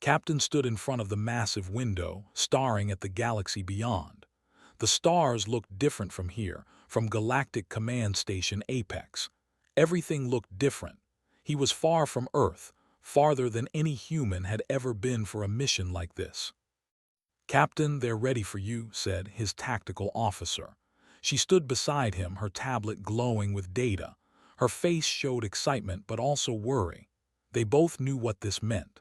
Captain stood in front of the massive window, staring at the galaxy beyond. The stars looked different from here, from Galactic Command Station Apex. Everything looked different. He was far from Earth, farther than any human had ever been for a mission like this. "Captain, they're ready for you," said his tactical officer. She stood beside him, her tablet glowing with data. Her face showed excitement but also worry. They both knew what this meant.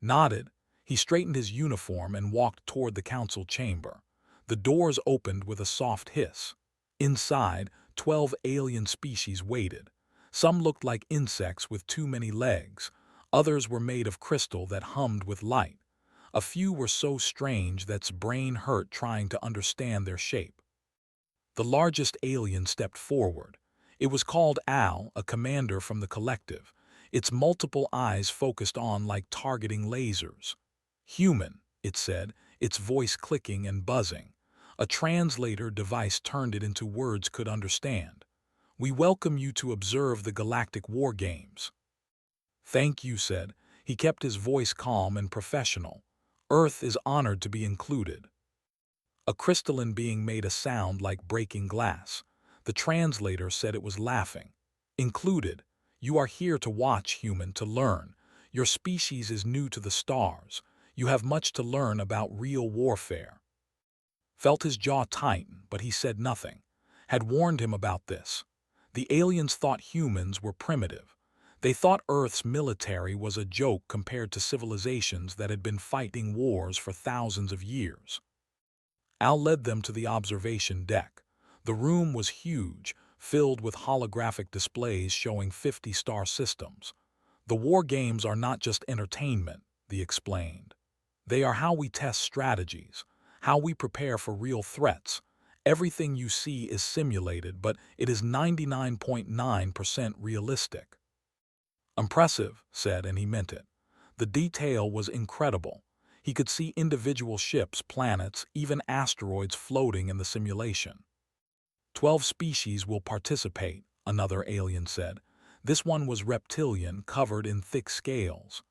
Nodded, he straightened his uniform and walked toward the council chamber. The doors opened with a soft hiss. Inside, 12 alien species waited. Some looked like insects with too many legs. Others were made of crystal that hummed with light. A few were so strange that's brain hurt trying to understand their shape. The largest alien stepped forward. It was called Al, a commander from the collective. Its multiple eyes focused on like targeting lasers. "Human," it said, its voice clicking and buzzing. A translator device turned it into words could understand. "We welcome you to observe the Galactic War Games." "Thank you," said. He kept his voice calm and professional. "Earth is honored to be included." A crystalline being made a sound like breaking glass. The translator said it was laughing. "Included. You are here to watch, human, to learn. Your species is new to the stars. You have much to learn about real warfare." Felt his jaw tighten, but he said nothing. Had warned him about this. The aliens thought humans were primitive. They thought Earth's military was a joke compared to civilizations that had been fighting wars for thousands of years. Al led them to the observation deck. The room was huge, filled with holographic displays showing 50 star systems. "The war games are not just entertainment," they explained. "They are how we test strategies, how we prepare for real threats. Everything you see is simulated, but it is 99.9% realistic." "Impressive," said, and he meant it. The detail was incredible. He could see individual ships, planets, even asteroids floating in the simulation. 12 species will participate," another alien said. This one was reptilian, covered in thick scales.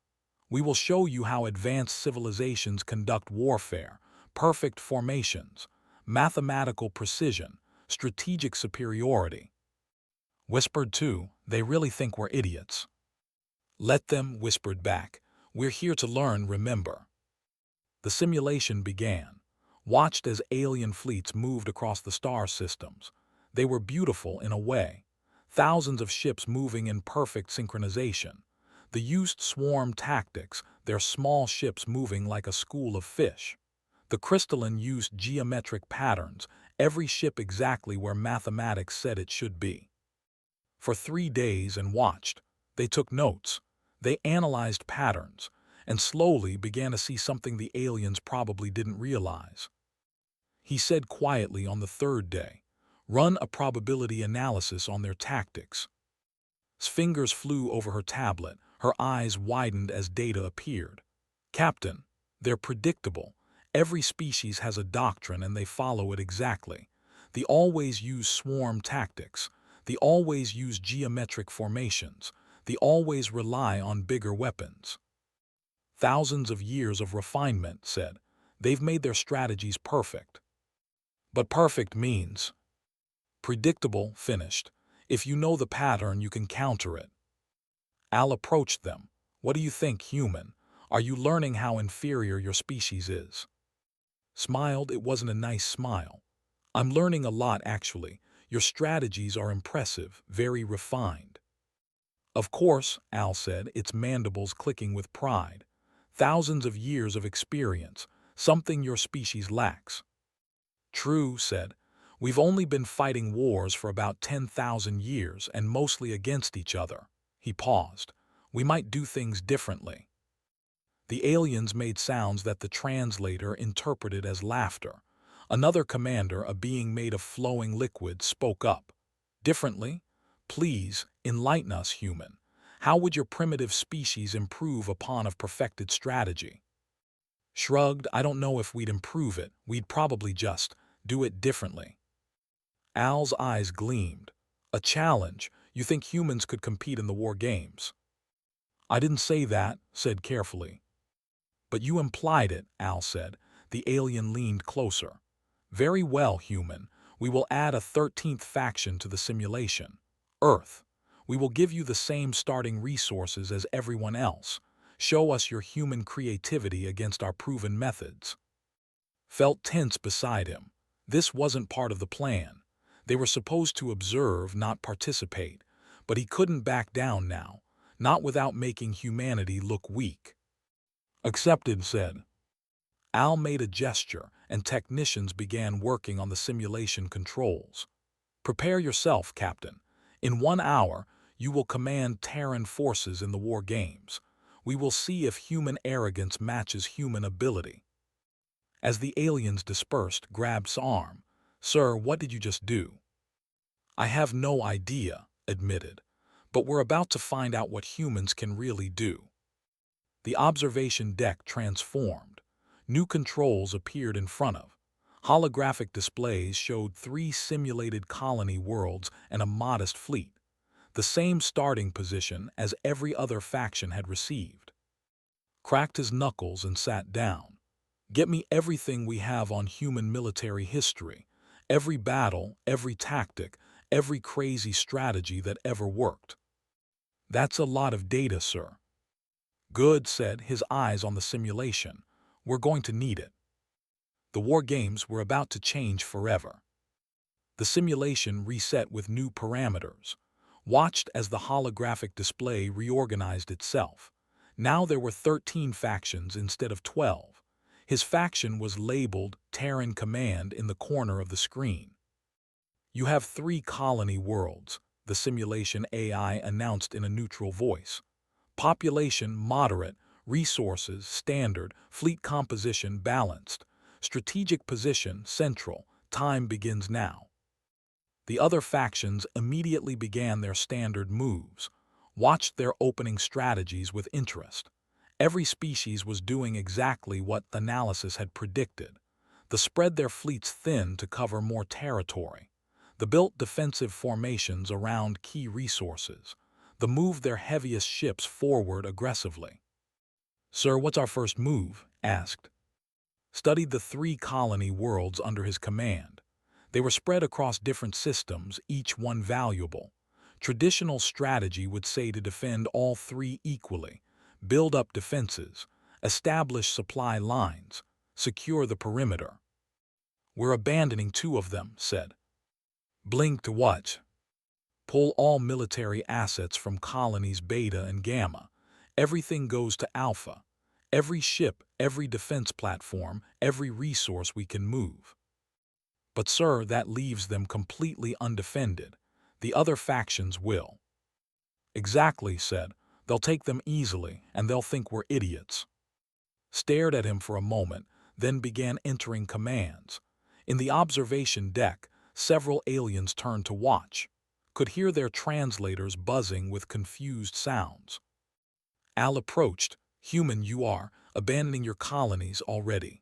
"We will show you how advanced civilizations conduct warfare, perfect formations, mathematical precision, strategic superiority." Whispered too, "They really think we're idiots." "Let them," whispered back. "We're here to learn, remember." The simulation began. Watched as alien fleets moved across the star systems. They were beautiful in a way. Thousands of ships moving in perfect synchronization. They used swarm tactics, their small ships moving like a school of fish. The crystalline used geometric patterns, every ship exactly where mathematics said it should be. For 3 days and watched. They took notes. They analyzed patterns, and slowly began to see something the aliens probably didn't realize. He said quietly on the 3rd day, "Run a probability analysis on their tactics." His fingers flew over her tablet, her eyes widened as data appeared. "Captain, they're predictable. Every species has a doctrine and they follow it exactly. They always use swarm tactics. They always use geometric formations. They always rely on bigger weapons." "Thousands of years of refinement," said. "They've made their strategies perfect." "But perfect means—" "Predictable," finished. "If you know the pattern, you can counter it." Al approached them. "What do you think, human? Are you learning how inferior your species is?" Smiled. It wasn't a nice smile. "I'm learning a lot, actually. Your strategies are impressive, very refined." "Of course," Al said, its mandibles clicking with pride. "Thousands of years of experience, something your species lacks." "True," said. "We've only been fighting wars for about 10,000 years and mostly against each other." He paused. "We might do things differently." The aliens made sounds that the translator interpreted as laughter. Another commander, a being made of flowing liquid, spoke up. "Differently? Please, enlighten us, human. How would your primitive species improve upon a perfected strategy?" Shrugged. "I don't know if we'd improve it. We'd probably just do it differently." Al's eyes gleamed. "A challenge. You think humans could compete in the war games?" "I didn't say that," said carefully. But you implied it, Al said. The alien leaned closer. Very well, human. We will add a 13th faction to the simulation. Earth. We will give you the same starting resources as everyone else. Show us your human creativity against our proven methods. Felt tense beside him. This wasn't part of the plan. They were supposed to observe, not participate. But he couldn't back down now, not without making humanity look weak. Accepted, said. Al made a gesture, and technicians began working on the simulation controls. Prepare yourself, Captain. In 1 hour, you will command Terran forces in the war games. We will see if human arrogance matches human ability. As the aliens dispersed, grabbed arm. Sir, what did you just do? I have no idea, admitted. But we're about to find out what humans can really do. The observation deck transformed. New controls appeared in front of. Holographic displays showed 3 simulated colony worlds and a modest fleet, the same starting position as every other faction had received. Cracked his knuckles and sat down. Get me everything we have on human military history, every battle, every tactic, every crazy strategy that ever worked. That's a lot of data, sir. Good, said, his eyes on the simulation. We're going to need it. The war games were about to change forever. The simulation reset with new parameters, watched as the holographic display reorganized itself. Now there were 13 factions instead of 12. His faction was labeled Terran Command in the corner of the screen. You have 3 colony worlds, the simulation AI announced in a neutral voice. Population moderate, resources standard, fleet composition balanced, strategic position central, time begins now. The other factions immediately began their standard moves, watched their opening strategies with interest. Every species was doing exactly what the analysis had predicted. They spread their fleets thin to cover more territory. They built defensive formations around key resources. They moved their heaviest ships forward aggressively. Sir, what's our first move? Asked. Studied the 3 colony worlds under his command. They were spread across different systems, each one valuable. Traditional strategy would say to defend all 3 equally, build up defenses, establish supply lines, secure the perimeter. We're abandoning 2 of them, said. Blink to what? Pull all military assets from colonies Beta and Gamma. Everything goes to Alpha. Every ship, every defense platform, every resource we can move. But sir, that leaves them completely undefended. The other factions will. Exactly, said. They'll take them easily, and they'll think we're idiots. Stared at him for a moment, then began entering commands. In the observation deck, several aliens turned to watch. Could hear their translators buzzing with confused sounds. Al approached. Human you are, abandoning your colonies already.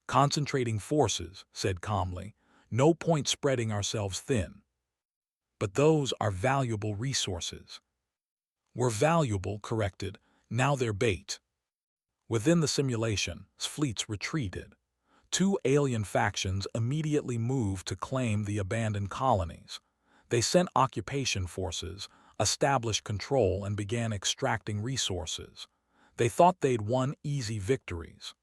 Concentrating forces, said calmly. No point spreading ourselves thin. But those are valuable resources. We're valuable, corrected. Now they're bait. Within the simulation, fleets retreated. 2 alien factions immediately moved to claim the abandoned colonies. They sent occupation forces, established control, and began extracting resources. They thought they'd won easy victories.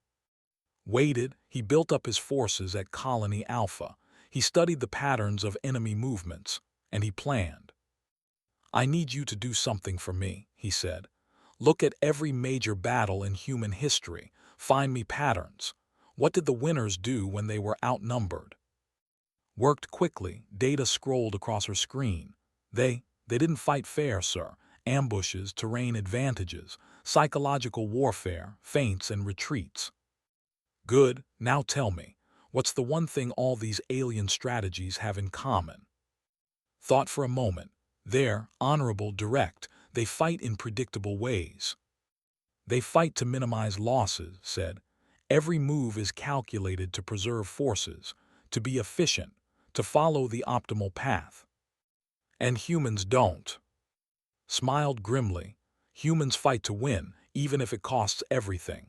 Waited, he built up his forces at Colony Alpha. He studied the patterns of enemy movements, and he planned. I need you to do something for me, he said. Look at every major battle in human history. Find me patterns. What did the winners do when they were outnumbered? Worked quickly, data scrolled across her screen. They didn't fight fair, sir. Ambushes, terrain advantages, psychological warfare, feints and retreats. Good, now tell me, what's the one thing all these alien strategies have in common? Thought for a moment. They're honorable, direct. They fight in predictable ways. They fight to minimize losses, said. Every move is calculated to preserve forces, to be efficient, to follow the optimal path. And humans don't. Smiled grimly. Humans fight to win, even if it costs everything.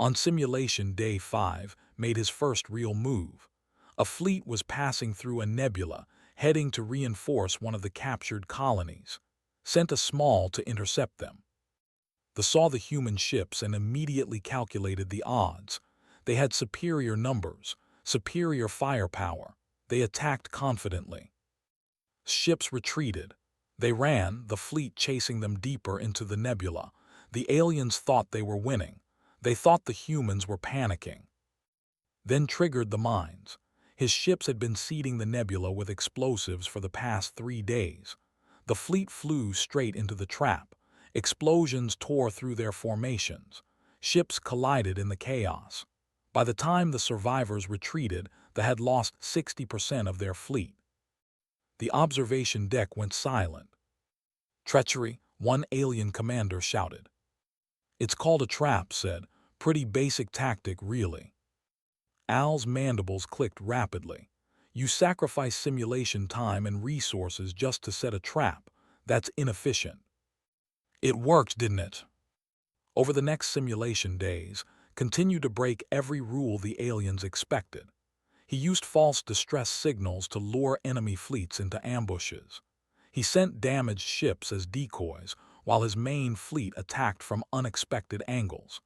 On simulation day 5 made his first real move. A fleet was passing through a nebula, heading to reinforce one of the captured colonies. Sent a small to intercept them. They saw the human ships and immediately calculated the odds. They had superior numbers, superior firepower. They attacked confidently. Ships retreated. They ran, the fleet chasing them deeper into the nebula. The aliens thought they were winning. They thought the humans were panicking. Then triggered the mines. His ships had been seeding the nebula with explosives for the past 3 days. The fleet flew straight into the trap. Explosions tore through their formations. Ships collided in the chaos. By the time the survivors retreated, they had lost 60% of their fleet. The observation deck went silent. Treachery, one alien commander shouted. It's called a trap, said. Pretty basic tactic, really. Al's mandibles clicked rapidly. You sacrifice simulation time and resources just to set a trap. That's inefficient. It worked, didn't it? Over the next simulation days, continued to break every rule the aliens expected. He used false distress signals to lure enemy fleets into ambushes. He sent damaged ships as decoys, while his main fleet attacked from unexpected angles.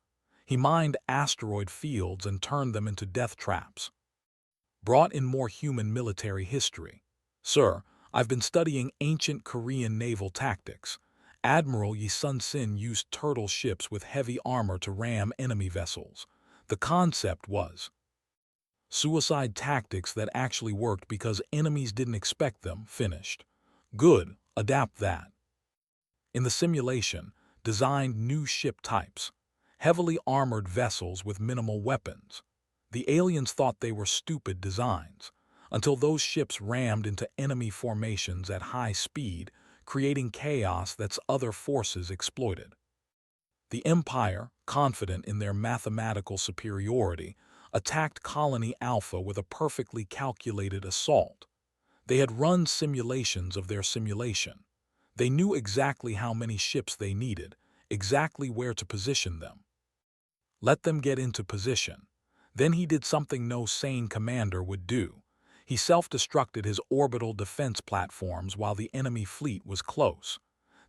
He mined asteroid fields and turned them into death traps. Brought in more human military history. Sir, I've been studying ancient Korean naval tactics. Admiral Yi Sun-sin used turtle ships with heavy armor to ram enemy vessels. The concept was suicide tactics that actually worked because enemies didn't expect them. Finished. Good, adapt that. In the simulation, designed new ship types. Heavily armored vessels with minimal weapons. The aliens thought they were stupid designs, until those ships rammed into enemy formations at high speed, creating chaos that other forces exploited. The Empire, confident in their mathematical superiority, attacked Colony Alpha with a perfectly calculated assault. They had run simulations of their simulation. They knew exactly how many ships they needed, exactly where to position them. Let them get into position. Then he did something no sane commander would do. He self-destructed his orbital defense platforms while the enemy fleet was close.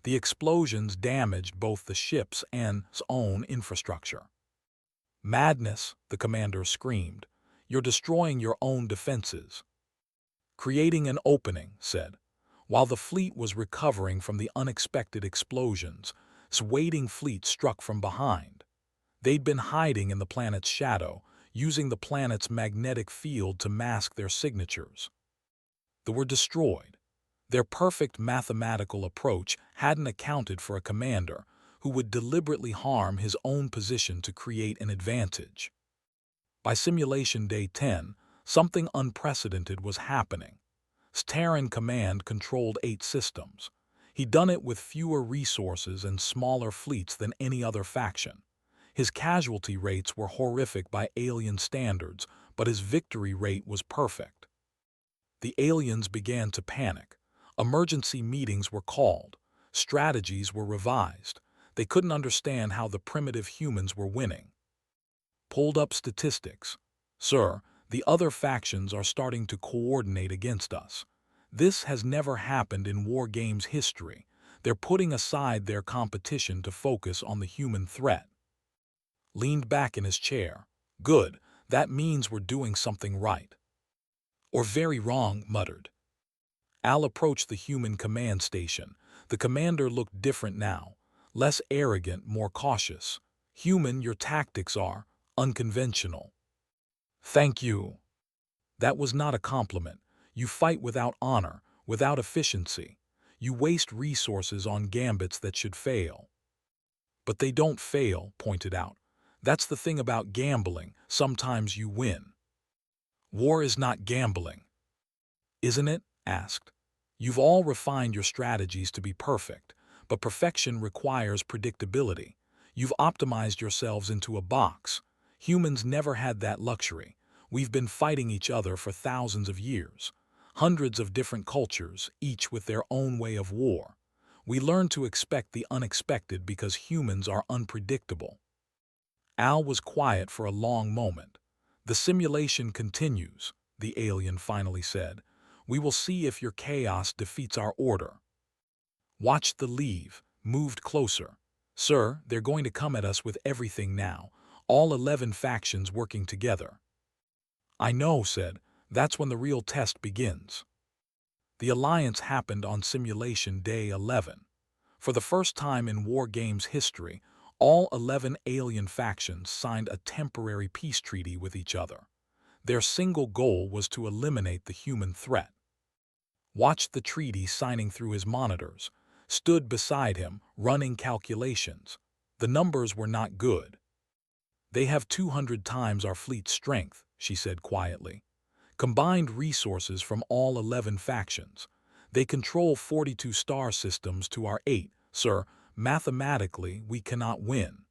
The explosions damaged both the ships and his own infrastructure. Madness, the commander screamed. You're destroying your own defenses. Creating an opening, said. While the fleet was recovering from the unexpected explosions, its waiting fleet struck from behind. They'd been hiding in the planet's shadow, using the planet's magnetic field to mask their signatures. They were destroyed. Their perfect mathematical approach hadn't accounted for a commander who would deliberately harm his own position to create an advantage. By simulation day 10, something unprecedented was happening. Terran Command controlled 8 systems. He'd done it with fewer resources and smaller fleets than any other faction. His casualty rates were horrific by alien standards, but his victory rate was perfect. The aliens began to panic. Emergency meetings were called. Strategies were revised. They couldn't understand how the primitive humans were winning. Pulled up statistics. Sir, the other factions are starting to coordinate against us. This has never happened in war games history. They're putting aside their competition to focus on the human threat. Leaned back in his chair. Good, that means we're doing something right. Or very wrong, muttered. Al approached the human command station. The commander looked different now. Less arrogant, more cautious. Human, your tactics are unconventional. Thank you. That was not a compliment. You fight without honor, without efficiency. You waste resources on gambits that should fail. But they don't fail, pointed out. That's the thing about gambling, sometimes you win. War is not gambling. Isn't it? Asked. You've all refined your strategies to be perfect, but perfection requires predictability. You've optimized yourselves into a box. Humans never had that luxury. We've been fighting each other for thousands of years. Hundreds of different cultures, each with their own way of war. We learn to expect the unexpected because humans are unpredictable. Al was quiet for a long moment. "The simulation continues," the alien finally said. "We will see if your chaos defeats our order." Watched the leave, moved closer. "Sir, they're going to come at us with everything now, all 11 factions working together." "I know," said. "That's when the real test begins." The alliance happened on Simulation Day 11. For the first time in War Games history, all 11 alien factions signed a temporary peace treaty with each other. Their single goal was to eliminate the human threat. Watched the treaty signing through his monitors, stood beside him, running calculations. The numbers were not good. "They have 200 times our fleet's strength," she said quietly. "Combined resources from all 11 factions. They control 42 star systems to our 8. Sir, mathematically, we cannot win."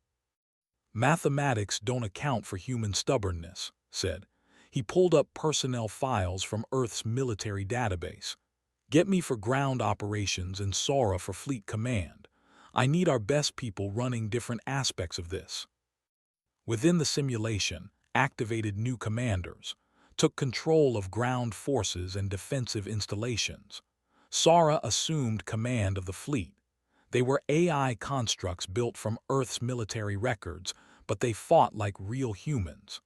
"Mathematics don't account for human stubbornness," said. He pulled up personnel files from Earth's military database. "Get me for ground operations and Sora for fleet command. I need our best people running different aspects of this." Within the simulation, activated new commanders, took control of ground forces and defensive installations. Sora assumed command of the fleet. They were AI constructs built from Earth's military records, but they fought like real humans.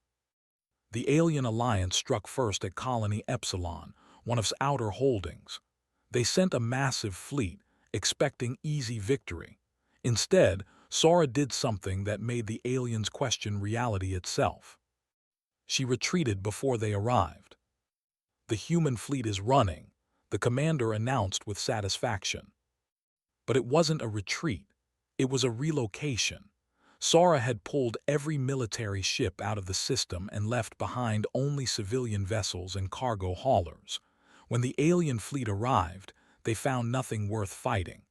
The alien alliance struck first at Colony Epsilon, one of its outer holdings. They sent a massive fleet, expecting easy victory. Instead, Sora did something that made the aliens question reality itself. She retreated before they arrived. "The human fleet is running," the commander announced with satisfaction. But it wasn't a retreat. It was a relocation. Sora had pulled every military ship out of the system and left behind only civilian vessels and cargo haulers. When the alien fleet arrived, they found nothing worth fighting.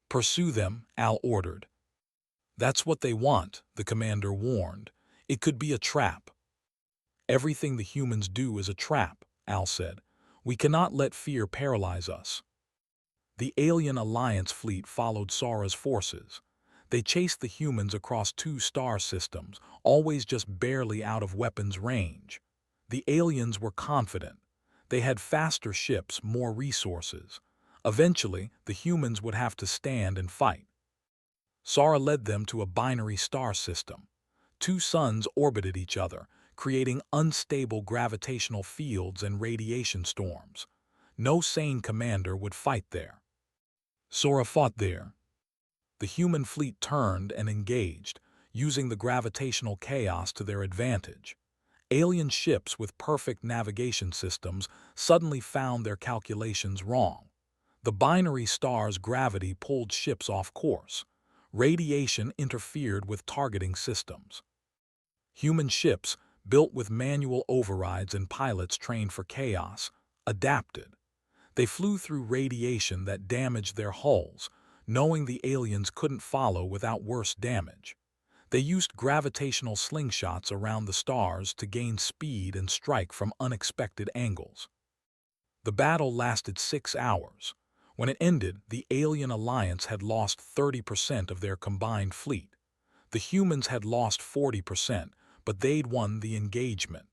"Pursue them," Al ordered. "That's what they want," the commander warned. "It could be a trap." "Everything the humans do is a trap," Al said. "We cannot let fear paralyze us." The alien alliance fleet followed Sora's forces. They chased the humans across 2 star systems, always just barely out of weapons range. The aliens were confident. They had faster ships, more resources. Eventually, the humans would have to stand and fight. Sora led them to a binary star system. 2 suns orbited each other, creating unstable gravitational fields and radiation storms. No sane commander would fight there. Sora fought there. The human fleet turned and engaged, using the gravitational chaos to their advantage. Alien ships with perfect navigation systems suddenly found their calculations wrong. The binary star's gravity pulled ships off course. Radiation interfered with targeting systems. Human ships, built with manual overrides and pilots trained for chaos, adapted. They flew through radiation that damaged their hulls, knowing the aliens couldn't follow without worse damage. They used gravitational slingshots around the stars to gain speed and strike from unexpected angles. The battle lasted 6 hours. When it ended, the alien alliance had lost 30% of their combined fleet. The humans had lost 40%, but they'd won the engagement.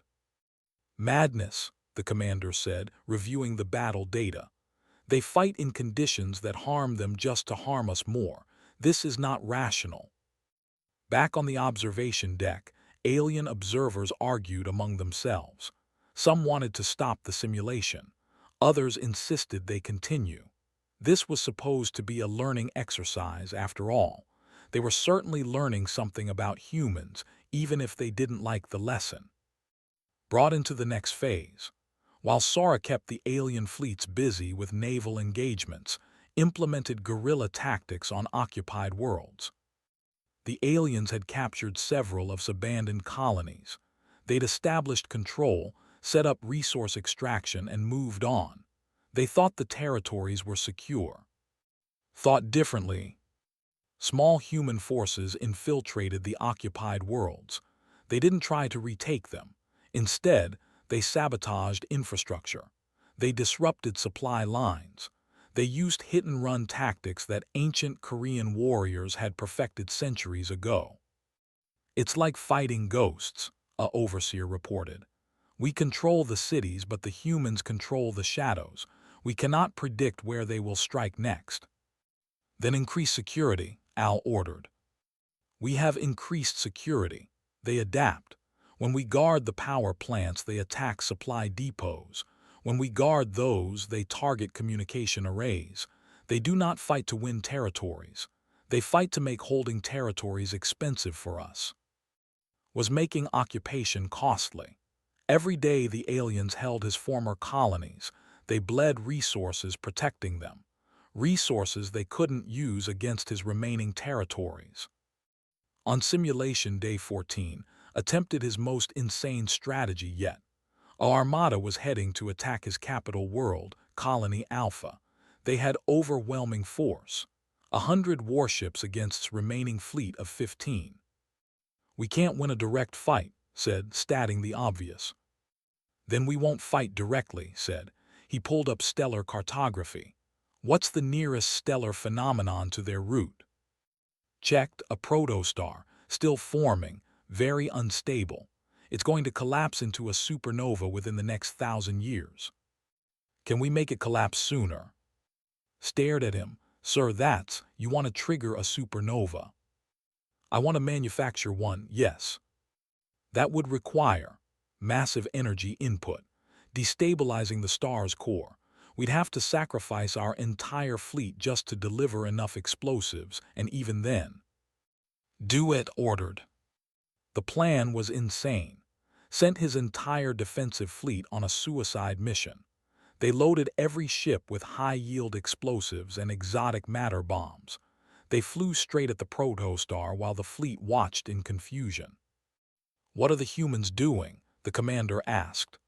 "Madness," the commander said, reviewing the battle data. "They fight in conditions that harm them just to harm us more. This is not rational." Back on the observation deck, alien observers argued among themselves. Some wanted to stop the simulation. Others insisted they continue. This was supposed to be a learning exercise, after all. They were certainly learning something about humans, even if they didn't like the lesson. Brought into the next phase. While Sora kept the alien fleets busy with naval engagements, implemented guerrilla tactics on occupied worlds. The aliens had captured several of its abandoned colonies. They'd established control, set up resource extraction, and moved on. They thought the territories were secure. Thought differently. Small human forces infiltrated the occupied worlds. They didn't try to retake them. Instead, they sabotaged infrastructure. They disrupted supply lines. They used hit-and-run tactics that ancient Korean warriors had perfected centuries ago. It's like fighting ghosts, a overseer reported. We control the cities, but the humans control the shadows. We cannot predict where they will strike next. Then increase security, Al ordered. We have increased security. They adapt. When we guard the power plants, they attack supply depots. When we guard those, they target communication arrays. They do not fight to win territories. They fight to make holding territories expensive for us. Was making occupation costly. Every day the aliens held his former colonies. They bled resources protecting them. Resources they couldn't use against his remaining territories. On simulation day 14, attempted his most insane strategy yet. A armada was heading to attack his capital world, Colony Alpha. They had overwhelming force. 100 warships against remaining fleet of 15. We can't win a direct fight, said, stating the obvious. Then we won't fight directly, said. He pulled up stellar cartography. What's the nearest stellar phenomenon to their route? Checked, a protostar, still forming, very unstable. It's going to collapse into a supernova within the next 1,000 years. Can we make it collapse sooner? Stared at him. Sir, you want to trigger a supernova. I want to manufacture one, yes. That would require massive energy input, destabilizing the star's core. We'd have to sacrifice our entire fleet just to deliver enough explosives, and even then. Do it, ordered. The plan was insane. Sent his entire defensive fleet on a suicide mission. They loaded every ship with high-yield explosives and exotic matter bombs. They flew straight at the protostar while the fleet watched in confusion. What are the humans doing? The commander asked.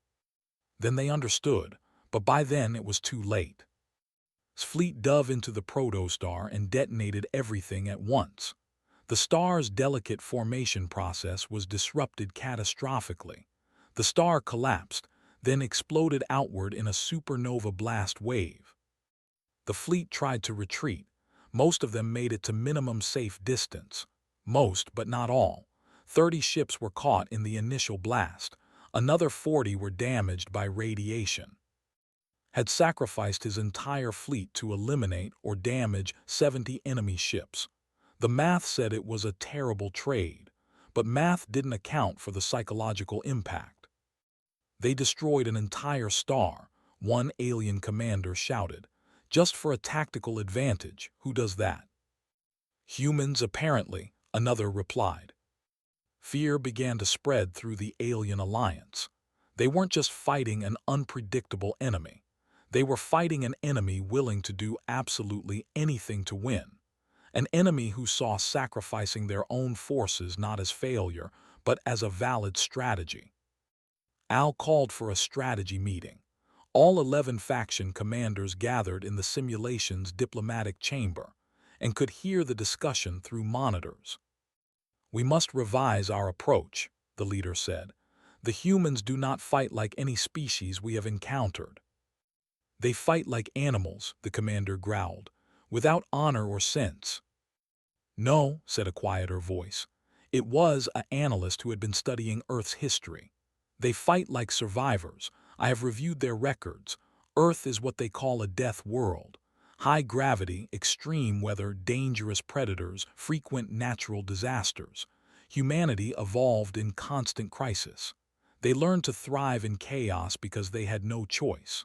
Then they understood, but by then it was too late. His fleet dove into the protostar and detonated everything at once. The star's delicate formation process was disrupted catastrophically. The star collapsed, then exploded outward in a supernova blast wave. The fleet tried to retreat. Most of them made it to minimum safe distance. Most, but not all. 30 ships were caught in the initial blast. Another 40 were damaged by radiation. Had sacrificed his entire fleet to eliminate or damage 70 enemy ships. The math said it was a terrible trade, but math didn't account for the psychological impact. They destroyed an entire star, one alien commander shouted. Just for a tactical advantage, who does that? Humans, apparently, another replied. Fear began to spread through the alien alliance. They weren't just fighting an unpredictable enemy. They were fighting an enemy willing to do absolutely anything to win. An enemy who saw sacrificing their own forces not as failure, but as a valid strategy. Al called for a strategy meeting. All 11 faction commanders gathered in the simulation's diplomatic chamber and could hear the discussion through monitors. We must revise our approach, the leader said. The humans do not fight like any species we have encountered. They fight like animals, the commander growled, without honor or sense. No, said a quieter voice. It was an analyst who had been studying Earth's history. They fight like survivors. I have reviewed their records. Earth is what they call a death world. High gravity, extreme weather, dangerous predators, frequent natural disasters. Humanity evolved in constant crisis. They learned to thrive in chaos because they had no choice.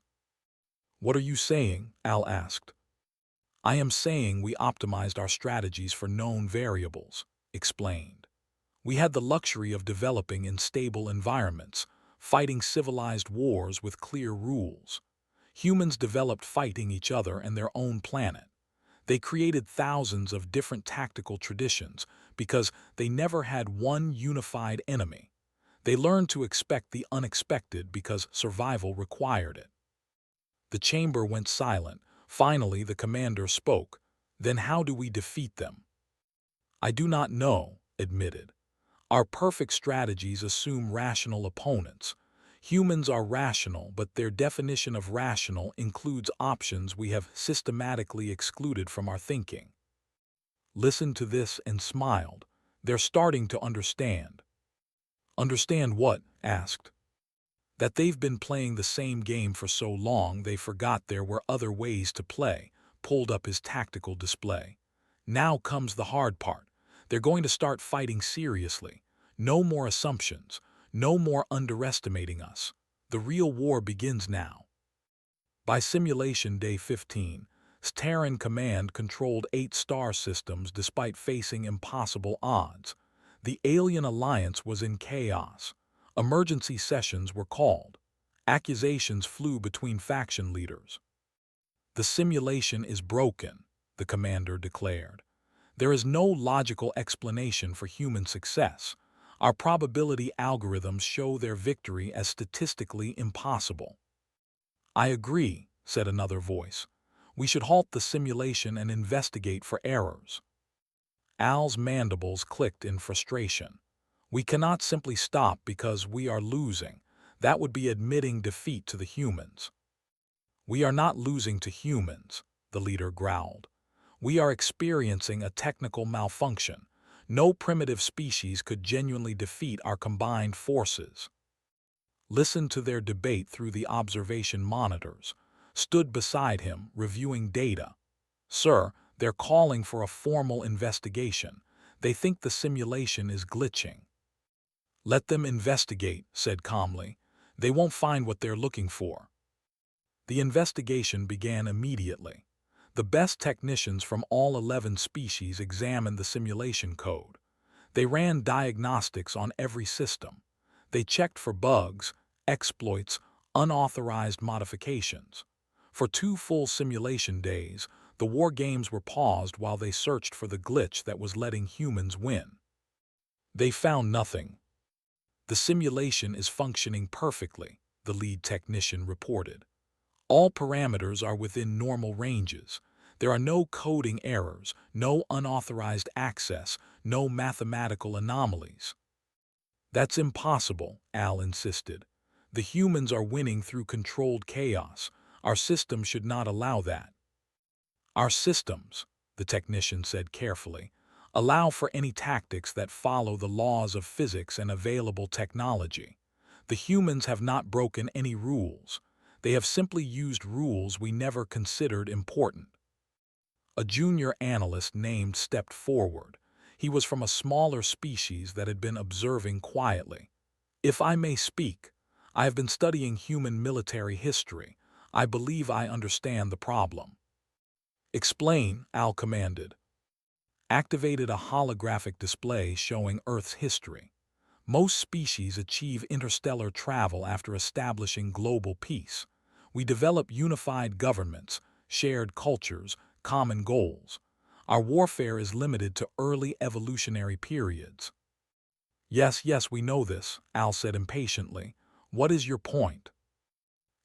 What are you saying? Al asked. I am saying we optimized our strategies for known variables, explained. We had the luxury of developing in stable environments, fighting civilized wars with clear rules. Humans developed fighting each other and their own planet. They created thousands of different tactical traditions because they never had one unified enemy. They learned to expect the unexpected because survival required it. The chamber went silent. Finally, the commander spoke. Then how do we defeat them? I do not know, admitted. Our perfect strategies assume rational opponents. Humans are rational, but their definition of rational includes options we have systematically excluded from our thinking. Listened to this and smiled. They're starting to understand. Understand what? Asked. That they've been playing the same game for so long they forgot there were other ways to play, pulled up his tactical display. Now comes the hard part. They're going to start fighting seriously. No more assumptions. No more underestimating us. The real war begins now. By simulation day 15, Terran Command controlled 8 star systems despite facing impossible odds. The alien alliance was in chaos. Emergency sessions were called. Accusations flew between faction leaders. The simulation is broken, the commander declared. There is no logical explanation for human success. Our probability algorithms show their victory as statistically impossible. I agree, said another voice. We should halt the simulation and investigate for errors. Al's mandibles clicked in frustration. We cannot simply stop because we are losing. That would be admitting defeat to the humans. We are not losing to humans, the leader growled. We are experiencing a technical malfunction. No primitive species could genuinely defeat our combined forces. Listened to their debate through the observation monitors, stood beside him, reviewing data. Sir, they're calling for a formal investigation. They think the simulation is glitching. Let them investigate, said calmly. They won't find what they're looking for. The investigation began immediately. The best technicians from all 11 species examined the simulation code. They ran diagnostics on every system. They checked for bugs, exploits, unauthorized modifications. For 2 full simulation days, the war games were paused while they searched for the glitch that was letting humans win. They found nothing. The simulation is functioning perfectly, the lead technician reported. All parameters are within normal ranges. There are no coding errors, no unauthorized access, no mathematical anomalies. That's impossible, Al insisted. The humans are winning through controlled chaos. Our system should not allow that. Our systems, the technician said carefully, allow for any tactics that follow the laws of physics and available technology. The humans have not broken any rules. They have simply used rules we never considered important. A junior analyst named stepped forward. He was from a smaller species that had been observing quietly. If I may speak, I have been studying human military history. I believe I understand the problem. Explain, Al commanded. Activated a holographic display showing Earth's history. Most species achieve interstellar travel after establishing global peace. We develop unified governments, shared cultures, common goals. Our warfare is limited to early evolutionary periods. Yes, we know this, Al said impatiently. What is your point?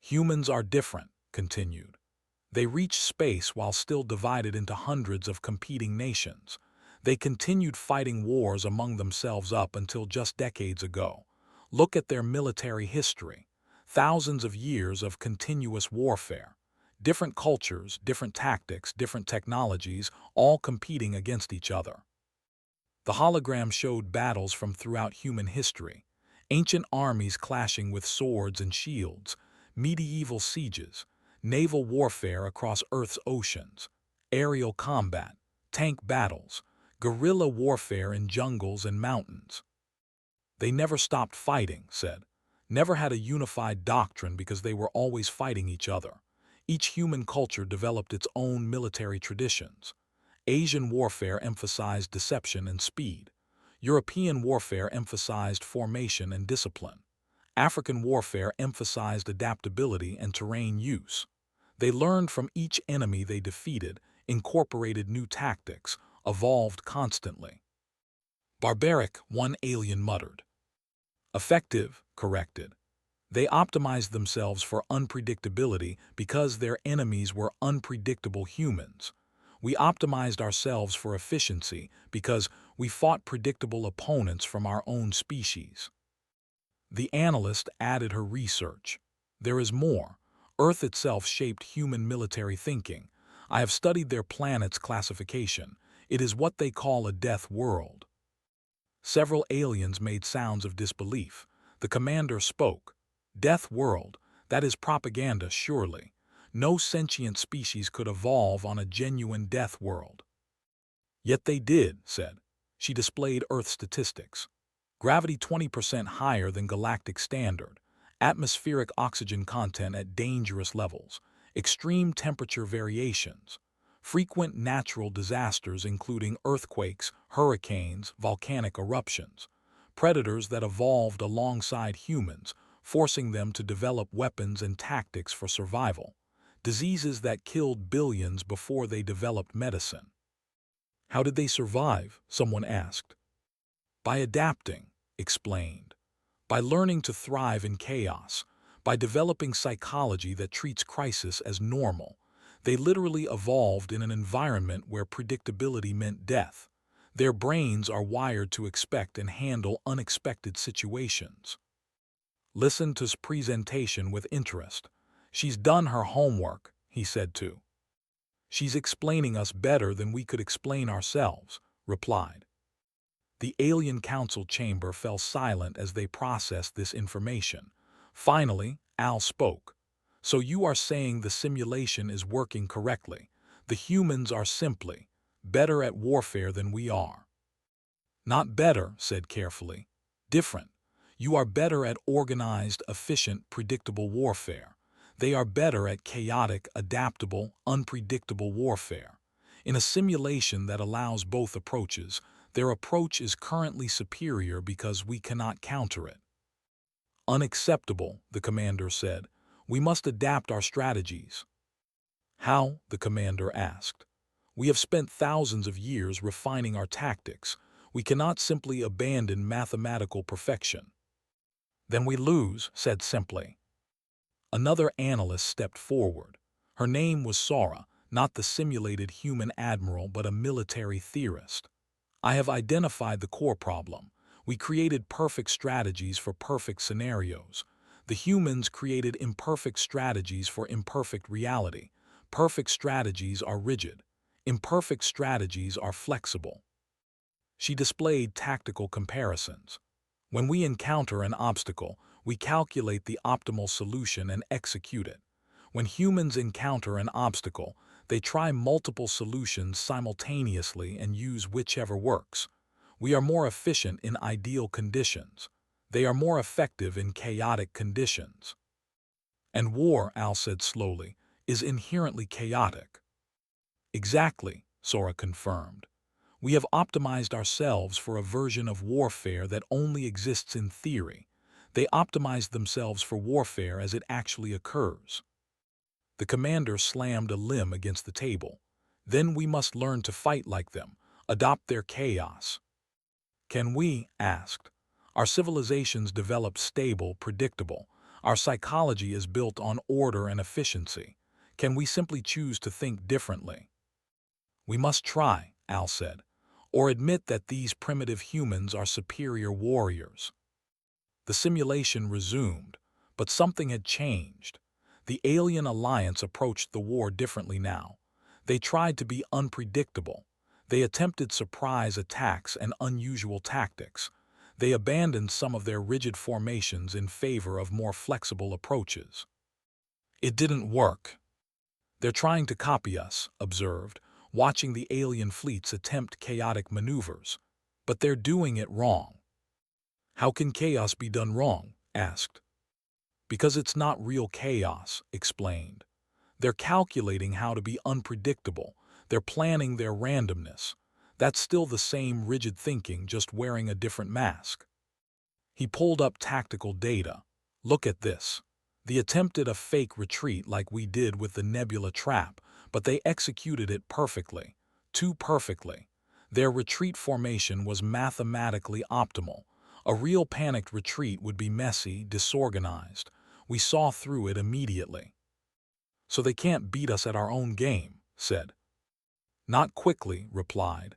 Humans are different, continued. They reached space while still divided into hundreds of competing nations. They continued fighting wars among themselves up until just decades ago. Look at their military history. Thousands of years of continuous warfare. Different cultures, different tactics, different technologies, all competing against each other. The hologram showed battles from throughout human history. Ancient armies clashing with swords and shields, medieval sieges, naval warfare across Earth's oceans, aerial combat, tank battles, guerrilla warfare in jungles and mountains. They never stopped fighting, said. Never had a unified doctrine because they were always fighting each other. Each human culture developed its own military traditions. Asian warfare emphasized deception and speed. European warfare emphasized formation and discipline. African warfare emphasized adaptability and terrain use. They learned from each enemy they defeated, incorporated new tactics, evolved constantly. Barbaric, one alien muttered. Effective, corrected. They optimized themselves for unpredictability because their enemies were unpredictable humans. We optimized ourselves for efficiency because we fought predictable opponents from our own species. The analyst added her research. There is more. Earth itself shaped human military thinking. I have studied their planet's classification. It is what they call a death world. Several aliens made sounds of disbelief. The commander spoke. Death world, that is propaganda, surely. No sentient species could evolve on a genuine death world. Yet they did, said. She displayed Earth statistics. Gravity 20% higher than galactic standard, atmospheric oxygen content at dangerous levels, extreme temperature variations, frequent natural disasters including earthquakes, hurricanes, volcanic eruptions, predators that evolved alongside humans, forcing them to develop weapons and tactics for survival, diseases that killed billions before they developed medicine. How did they survive? Someone asked. By adapting, explained. By learning to thrive in chaos. By developing psychology that treats crisis as normal. They literally evolved in an environment where predictability meant death. Their brains are wired to expect and handle unexpected situations. Listen to his presentation with interest. She's done her homework, he said too. She's explaining us better than we could explain ourselves, replied. The alien council chamber fell silent as they processed this information. Finally, Al spoke. So you are saying the simulation is working correctly. The humans are simply better at warfare than we are. Not better, said carefully. Different. You are better at organized, efficient, predictable warfare. They are better at chaotic, adaptable, unpredictable warfare. In a simulation that allows both approaches, their approach is currently superior because we cannot counter it. Unacceptable, the commander said. We must adapt our strategies. How? The commander asked. We have spent thousands of years refining our tactics. We cannot simply abandon mathematical perfection. Then we lose, said simply. Another analyst stepped forward. Her name was Sora, not the simulated human admiral but a military theorist. I have identified the core problem. We created perfect strategies for perfect scenarios. The humans created imperfect strategies for imperfect reality. Perfect strategies are rigid. Imperfect strategies are flexible. She displayed tactical comparisons. When we encounter an obstacle, we calculate the optimal solution and execute it. When humans encounter an obstacle, they try multiple solutions simultaneously and use whichever works. We are more efficient in ideal conditions. They are more effective in chaotic conditions. And war, Al said slowly, is inherently chaotic. Exactly, Sora confirmed. We have optimized ourselves for a version of warfare that only exists in theory. They optimized themselves for warfare as it actually occurs. The commander slammed a limb against the table. Then we must learn to fight like them, adopt their chaos. Can we? Asked. Our civilizations develop stable, predictable. Our psychology is built on order and efficiency. Can we simply choose to think differently? We must try, Al said, or admit that these primitive humans are superior warriors. The simulation resumed, but something had changed. The alien alliance approached the war differently now. They tried to be unpredictable. They attempted surprise attacks and unusual tactics. They abandoned some of their rigid formations in favor of more flexible approaches. It didn't work. They're trying to copy us, observed, watching the alien fleets attempt chaotic maneuvers. But they're doing it wrong. How can chaos be done wrong? Asked. Because it's not real chaos, explained. They're calculating how to be unpredictable. They're planning their randomness. That's still the same rigid thinking, just wearing a different mask. He pulled up tactical data. Look at this. They attempted a fake retreat like we did with the Nebula trap, but they executed it perfectly. Too perfectly. Their retreat formation was mathematically optimal. A real panicked retreat would be messy, disorganized. We saw through it immediately. So they can't beat us at our own game, said. Not quickly, replied.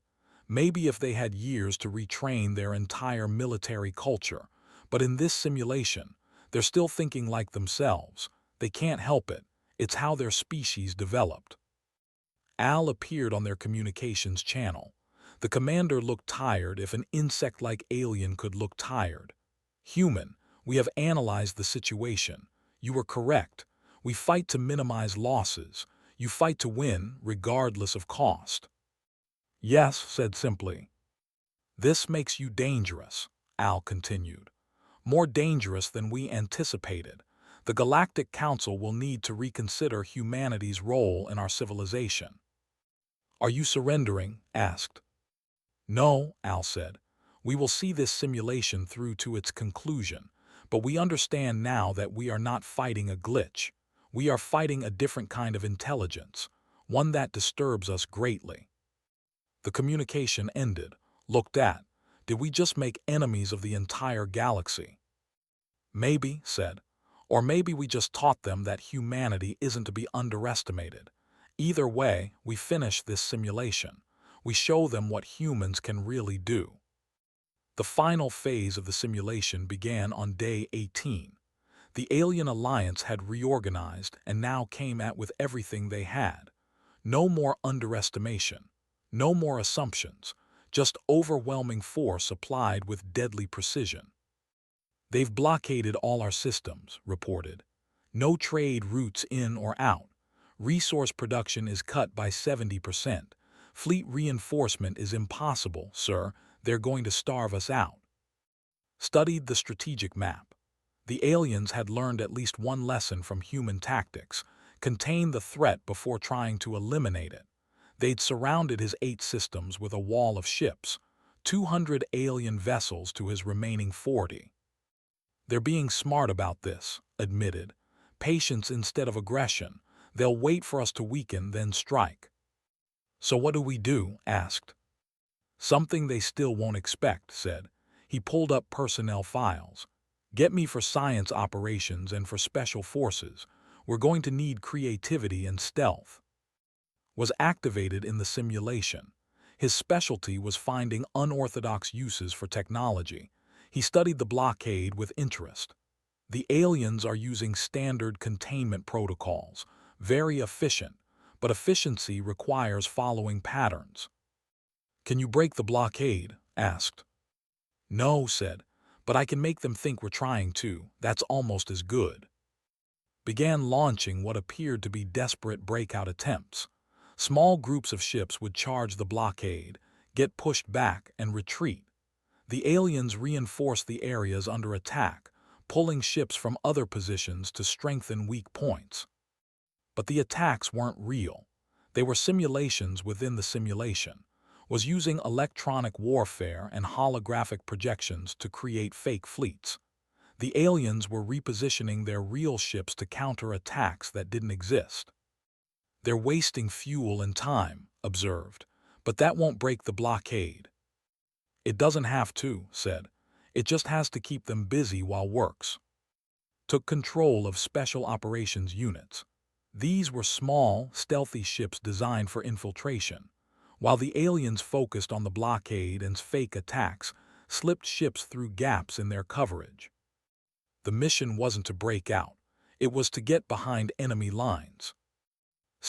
Maybe if they had years to retrain their entire military culture. But in this simulation, they're still thinking like themselves. They can't help it. It's how their species developed. Al appeared on their communications channel. The commander looked tired if an insect-like alien could look tired. Human, we have analyzed the situation. You were correct. We fight to minimize losses. You fight to win, regardless of cost. Yes, said simply. This makes you dangerous, Al continued. More dangerous than we anticipated. The Galactic Council will need to reconsider humanity's role in our civilization. Are you surrendering? Asked. No, Al said. We will see this simulation through to its conclusion, but we understand now that we are not fighting a glitch. We are fighting a different kind of intelligence, one that disturbs us greatly. The communication ended. Looked at. Did we just make enemies of the entire galaxy? Maybe, said. Or maybe we just taught them that humanity isn't to be underestimated. Either way, we finish this simulation. We show them what humans can really do. The final phase of the simulation began on day 18. The Alien Alliance had reorganized and now came at with everything they had. No more underestimation. No more assumptions. Just overwhelming force applied with deadly precision. They've blockaded all our systems, reported. No trade routes in or out. Resource production is cut by 70%. Fleet reinforcement is impossible, sir. They're going to starve us out. Studied the strategic map. The aliens had learned at least one lesson from human tactics: contain the threat before trying to eliminate it. They'd surrounded his 8 systems with a wall of ships, 200 alien vessels to his remaining 40. They're being smart about this, admitted. Patience instead of aggression. They'll wait for us to weaken, then strike. So what do we do? Asked. Something they still won't expect, said. He pulled up personnel files. Get me for science operations and for special forces. We're going to need creativity and stealth. Was activated in the simulation. His specialty was finding unorthodox uses for technology. He studied the blockade with interest. The aliens are using standard containment protocols, very efficient, but efficiency requires following patterns. Can you break the blockade? Asked. No, said, but I can make them think we're trying to. That's almost as good. Began launching what appeared to be desperate breakout attempts. Small groups of ships would charge the blockade, get pushed back, and retreat. The aliens reinforced the areas under attack, pulling ships from other positions to strengthen weak points. But the attacks weren't real. They were simulations within the simulation. Was using electronic warfare and holographic projections to create fake fleets. The aliens were repositioning their real ships to counter attacks that didn't exist. They're wasting fuel and time, observed, but that won't break the blockade. It doesn't have to, said. It just has to keep them busy while works. Took control of special operations units. These were small, stealthy ships designed for infiltration. While the aliens focused on the blockade and fake attacks, slipped ships through gaps in their coverage. The mission wasn't to break out. It was to get behind enemy lines.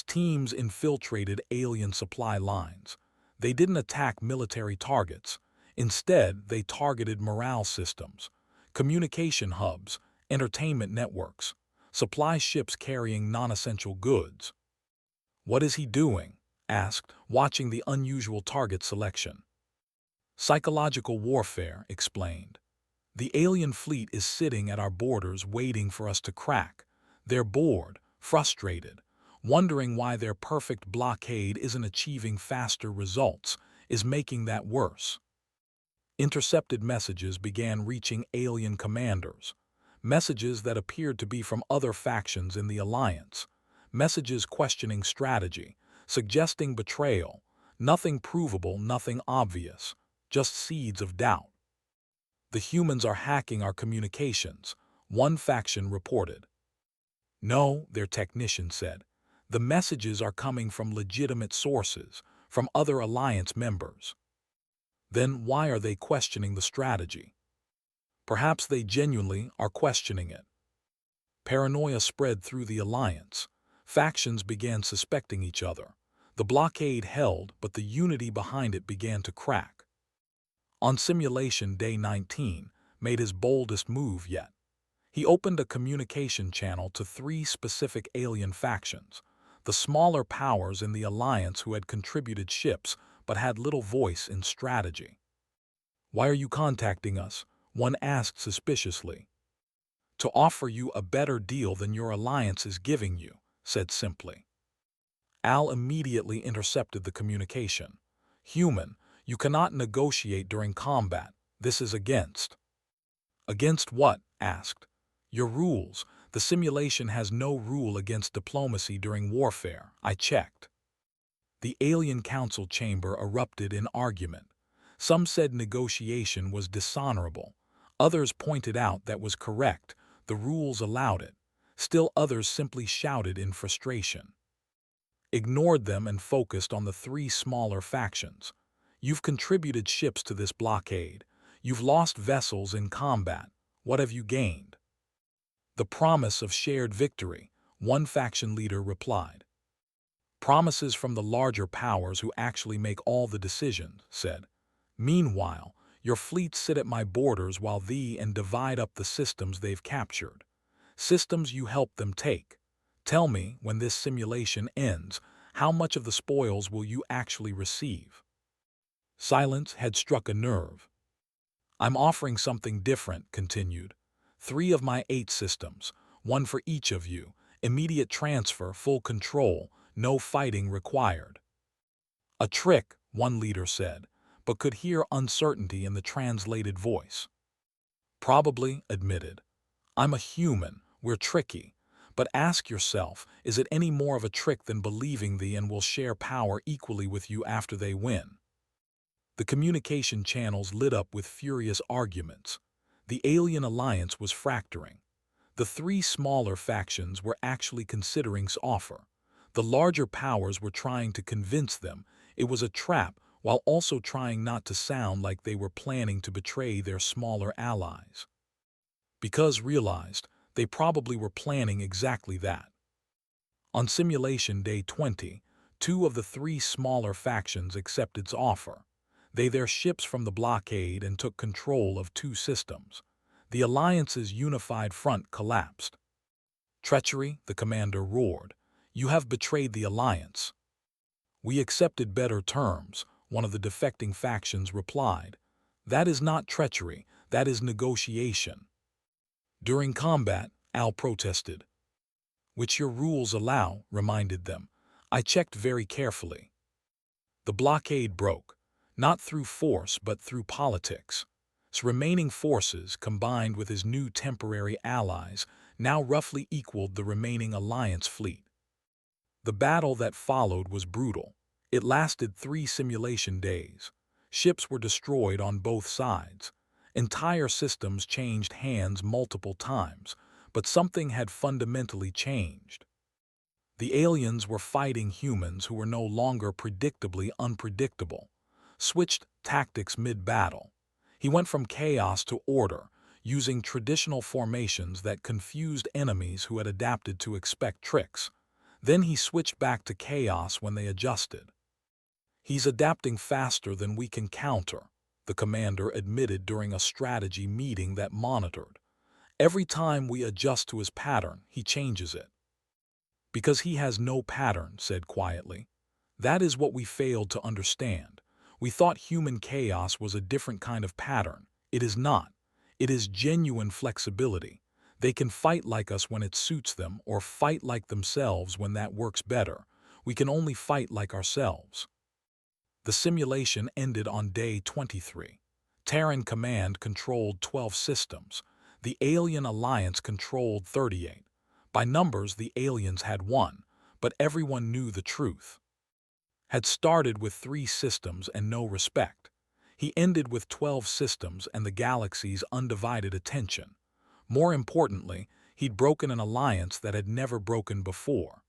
Teams infiltrated alien supply lines. They didn't attack military targets. Instead, they targeted morale systems, communication hubs, entertainment networks, supply ships carrying non-essential goods. What is he doing? Asked, watching the unusual target selection. Psychological warfare, explained. The alien fleet is sitting at our borders waiting for us to crack. They're bored, frustrated, wondering why their perfect blockade isn't achieving faster results, is making that worse. Intercepted messages began reaching alien commanders. Messages that appeared to be from other factions in the Alliance. Messages questioning strategy, suggesting betrayal. Nothing provable, nothing obvious, just seeds of doubt. The humans are hacking our communications, one faction reported. No, their technician said. The messages are coming from legitimate sources, from other Alliance members. Then why are they questioning the strategy? Perhaps they genuinely are questioning it. Paranoia spread through the Alliance. Factions began suspecting each other. The blockade held, but the unity behind it began to crack. On simulation day 19, made his boldest move yet. He opened a communication channel to 3 specific alien factions, the smaller powers in the alliance who had contributed ships but had little voice in strategy. "Why are you contacting us?" one asked suspiciously. "To offer you a better deal than your alliance is giving you," said simply. Al immediately intercepted the communication. "Human, you cannot negotiate during combat. This is against." "Against what?" asked. "Your rules. The simulation has no rule against diplomacy during warfare. I checked." The Alien Council chamber erupted in argument. Some said negotiation was dishonorable. Others pointed out that was correct. The rules allowed it. Still others simply shouted in frustration. Ignored them and focused on the 3 smaller factions. "You've contributed ships to this blockade. You've lost vessels in combat. What have you gained?" "The promise of shared victory," one faction leader replied. "Promises from the larger powers who actually make all the decisions," said. "Meanwhile, your fleets sit at my borders while thee and divide up the systems they've captured. Systems you helped them take. Tell me, when this simulation ends, how much of the spoils will you actually receive?" Silence had struck a nerve. "I'm offering something different," continued. 3 of my 8 systems, 1 for each of you, immediate transfer, full control, no fighting required." "A trick," one leader said, but could hear uncertainty in the translated voice. "Probably," admitted. "I'm a human, we're tricky. But ask yourself, is it any more of a trick than believing thee and will share power equally with you after they win?" The communication channels lit up with furious arguments. The alien alliance was fracturing. The 3 smaller factions were actually considering this offer. The larger powers were trying to convince them it was a trap while also trying not to sound like they were planning to betray their smaller allies. Because realized, they probably were planning exactly that. On simulation day 20, 2 of the 3 smaller factions accepted its offer. They their ships from the blockade and took control of 2 systems. The alliance's unified front collapsed. "Treachery," the commander roared. "You have betrayed the alliance." "We accepted better terms," one of the defecting factions replied. "That is not treachery, that is negotiation." "During combat," Al protested. "Which your rules allow," reminded them. "I checked very carefully." The blockade broke, not through force but through politics. His remaining forces, combined with his new temporary allies, now roughly equaled the remaining alliance fleet. The battle that followed was brutal. It lasted 3 simulation days. Ships were destroyed on both sides. Entire systems changed hands multiple times, but something had fundamentally changed. The aliens were fighting humans who were no longer predictably unpredictable. Switched tactics mid-battle. He went from chaos to order, using traditional formations that confused enemies who had adapted to expect tricks. Then he switched back to chaos when they adjusted. "He's adapting faster than we can counter," the commander admitted during a strategy meeting that monitored. "Every time we adjust to his pattern, he changes it." "Because he has no pattern," said quietly. "That is what we failed to understand. We thought human chaos was a different kind of pattern. It is not. It is genuine flexibility. They can fight like us when it suits them or fight like themselves when that works better. We can only fight like ourselves." The simulation ended on day 23. Terran Command controlled 12 systems. The Alien Alliance controlled 38. By numbers, the aliens had won, but everyone knew the truth. Had started with 3 systems and no respect. He ended with 12 systems and the galaxy's undivided attention. More importantly, he'd broken an alliance that had never broken before.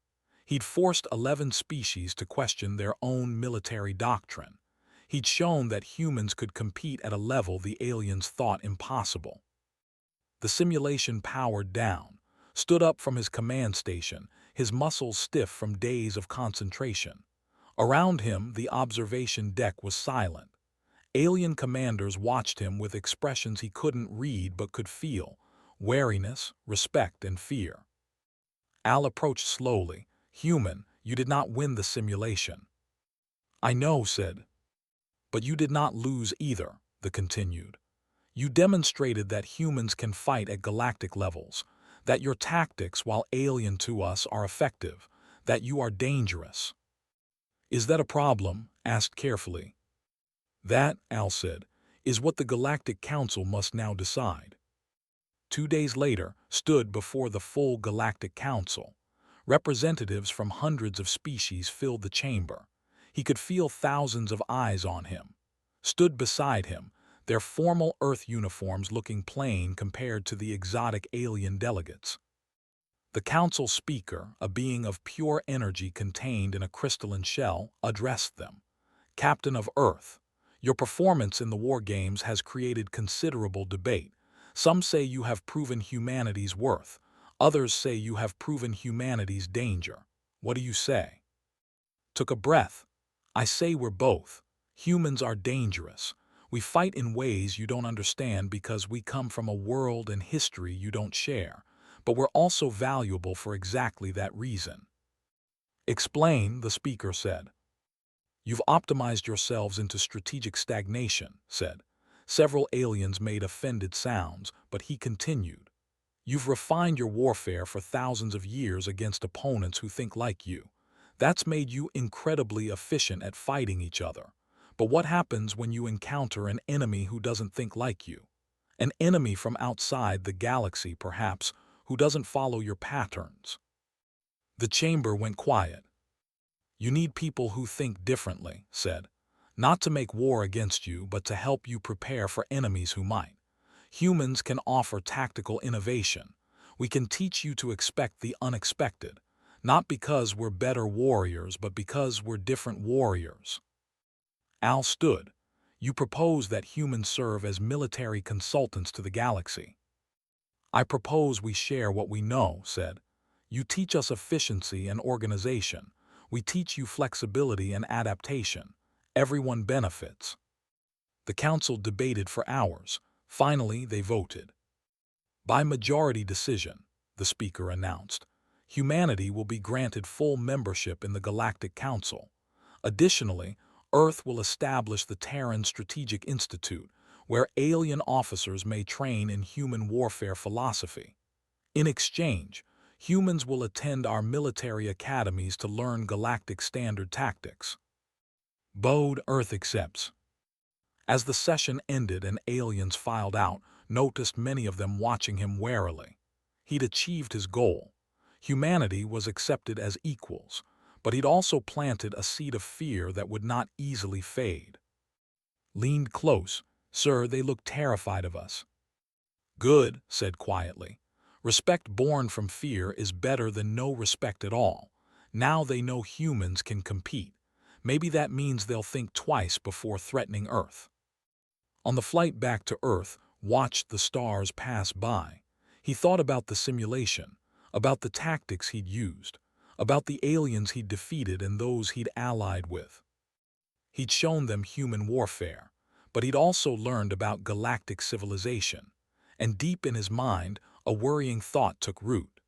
He'd forced 11 species to question their own military doctrine. He'd shown that humans could compete at a level the aliens thought impossible. The simulation powered down, stood up from his command station, his muscles stiff from days of concentration. Around him, the observation deck was silent. Alien commanders watched him with expressions he couldn't read but could feel: wariness, respect, and fear. Al approached slowly. "Human, you did not win the simulation." "I know," said. "But you did not lose either," the continued. "You demonstrated that humans can fight at galactic levels, that your tactics, while alien to us, are effective, that you are dangerous." "Is that a problem?" asked carefully. "That," Al said, "is what the Galactic Council must now decide." 2 days later, stood before the full Galactic Council. Representatives from hundreds of species filled the chamber. He could feel thousands of eyes on him. Stood beside him, their formal Earth uniforms looking plain compared to the exotic alien delegates. The council speaker, a being of pure energy contained in a crystalline shell, addressed them. "Captain of Earth, your performance in the war games has created considerable debate. Some say you have proven humanity's worth. Others say you have proven humanity's danger. What do you say?" Took a breath. "I say we're both. Humans are dangerous. We fight in ways you don't understand because we come from a world and history you don't share. But we're also valuable for exactly that reason." "Explain," the speaker said. "You've optimized yourselves into strategic stagnation," said. Several aliens made offended sounds, but he continued. "You've refined your warfare for thousands of years against opponents who think like you. That's made you incredibly efficient at fighting each other. But what happens when you encounter an enemy who doesn't think like you? An enemy from outside the galaxy, perhaps, who doesn't follow your patterns?" The chamber went quiet. "You need people who think differently," said. "Not to make war against you, but to help you prepare for enemies who might. Humans can offer tactical innovation. We can teach you to expect the unexpected, not because we're better warriors, but because we're different warriors." Al stood. "You propose that humans serve as military consultants to the galaxy." "I propose we share what we know," said. "You teach us efficiency and organization. We teach you flexibility and adaptation. Everyone benefits." The council debated for hours. Finally, they voted. "By majority decision," the speaker announced, "humanity will be granted full membership in the Galactic Council. Additionally, Earth will establish the Terran Strategic Institute, where alien officers may train in human warfare philosophy. In exchange, humans will attend our military academies to learn galactic standard tactics." Bode Earth accepts. As the session ended and aliens filed out, noticed many of them watching him warily. He'd achieved his goal. Humanity was accepted as equals, but he'd also planted a seed of fear that would not easily fade. Leaned close. "Sir, they look terrified of us." "Good," said quietly. "Respect born from fear is better than no respect at all. Now they know humans can compete. Maybe that means they'll think twice before threatening Earth." On the flight back to Earth, watched the stars pass by. He thought about the simulation, about the tactics he'd used, about the aliens he'd defeated and those he'd allied with. He'd shown them human warfare, but he'd also learned about galactic civilization. And deep in his mind, a worrying thought took root.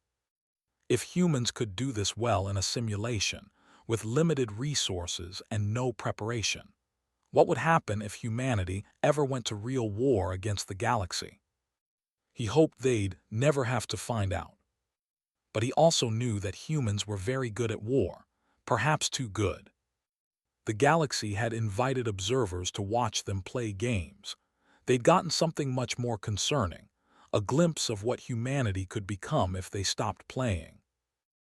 If humans could do this well in a simulation, with limited resources and no preparation, what would happen if humanity ever went to real war against the galaxy? He hoped they'd never have to find out. But he also knew that humans were very good at war, perhaps too good. The galaxy had invited observers to watch them play games. They'd gotten something much more concerning, a glimpse of what humanity could become if they stopped playing.